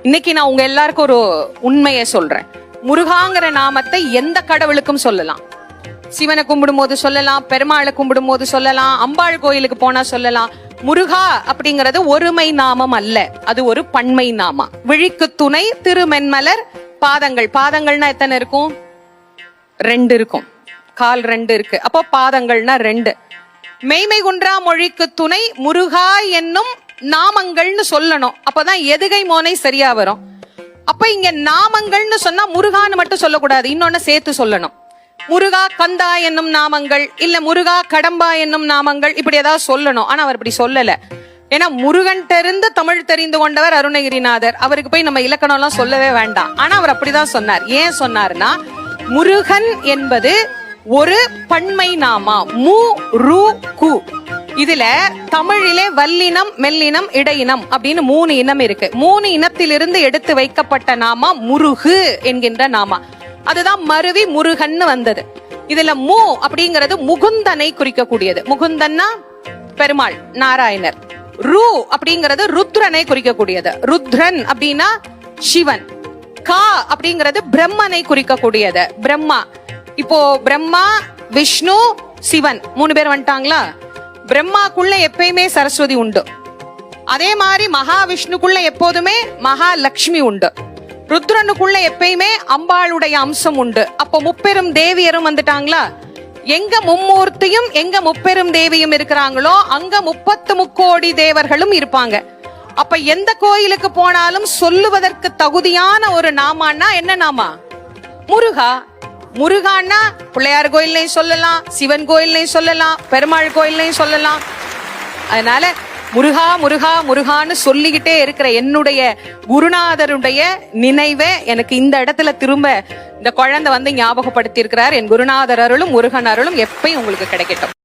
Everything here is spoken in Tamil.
இன்னைக்கு நான் உங்க எல்லாருக்கும் ஒரு உண்மையை சொல்றேன். முருகாங்கிற நாமத்தை எந்த கடவுளுக்கும் சொல்லலாம். சிவனை கும்பிடும் போது சொல்லலாம், பெருமாளை கும்பிடும் போது சொல்லலாம், அம்பாள் கோயிலுக்கு போனா சொல்லலாம். முருகா அப்படிங்கறது ஒருமை நாமம் அல்ல, அது ஒரு பன்மை நாமா. விழிக்கு துணை திருமென்மலர் பாதங்கள். பாதங்கள்னா எத்தனை இருக்கும்? 2 இருக்கும். கால் 2 இருக்கு. அப்போ பாதங்கள்னா 2. மெய்மை குன்றா மொழிக்கு துணை முருகா என்னும் நாமங்கள்னு சொல்லணும். அப்பதான் எதுகை மோனை சரியா வரும். அப்ப இங்க நாமங்கள்னு சொன்னா முருகான்னு மட்டும் சொல்லக்கூடாது, இன்னொன்னு சேர்த்து சொல்லணும். முருகா கந்தா என்னும் நாமங்கள், இல்ல முருகா கடம்பா என்னும் நாமங்கள், இப்படி ஏதாவது சொல்லணும். ஆனா அவர் இப்படி சொல்லல. ஏன்னா முருகன் தெரிந்து தமிழ் தெரிந்து கொண்டவர் அருணகிரிநாதர். அவருக்கு போய் நம்ம இலக்கணம் எல்லாம் சொல்லவே வேண்டாம். ஆனா அவர் அப்படிதான் சொன்னார். ஏன் சொன்னார்னா, முருகன் என்பது ஒரு பன்மை நாமா. மு ரு கு. இதுல தமிழிலே வல்லினம், மெல்லினம், இடையினம் அப்படின்னு 3 இனம் இருக்கு. 3 இனத்திலிருந்து எடுத்து வைக்கப்பட்ட நாமா முருகு என்கின்ற நாமா. அதுதான் மருவி முருகன் வந்தது. இதுல மு அப்படிங்கிறது முகுந்தனை குறிக்கக்கூடியது. முகுந்தன்னா பெருமாள், நாராயணர். ரு அப்படிங்கிறது ருத்ரனை குறிக்கக்கூடியது. ருத்ரன் அப்படின்னா சிவன். கா அப்படிங்கிறது பிரம்மனை குறிக்கக்கூடியது, பிரம்மா. இப்போ பிரம்மா, விஷ்ணு, சிவன் 3 பேர் வந்துட்டாங்களா? பிரம்மாக்குள்ள எப்பயுமே சரஸ்வதி உண்டு. அதே மாதிரி மகாவிஷ்ணுக்குள்ள எப்போதுமே மகாலட்சுமி உண்டு. ருத்ரனுக்குள்ள எப்பயுமே அம்பாளுடைய அம்சம் உண்டு. அப்போ முப்பெரும் தேவியரும் வந்துட்டாங்களா? எங்க மும்மூர்த்தியும் எங்க முப்பெரும் தேவியும் இருக்கிறாங்களோ அங்க 30 முக்கோடி தேவர்களும் இருப்பாங்க. அப்ப எந்த கோயிலுக்கு போனாலும் சொல்லுவதற்கு தகுதியான ஒரு நாமான்னா என்ன நாமா? முருகா. முருகான்னா பிள்ளையார் கோயில்லையும் சொல்லலாம், சிவன் கோயில்லையும் சொல்லலாம், பெருமாள் கோயில்லையும் சொல்லலாம். அதனால முருகா முருகா முருகான்னு சொல்லிக்கிட்டே இருக்கிற என்னுடைய குருநாதருடைய நினைவை எனக்கு இந்த இடத்துல திரும்ப இந்த குழந்தை ஞாபகப்படுத்தி இருக்கிறார். என் குருநாதர் அருளும் முருகன் அருளும் எப்பயும் உங்களுக்கு கிடைக்கட்டும்.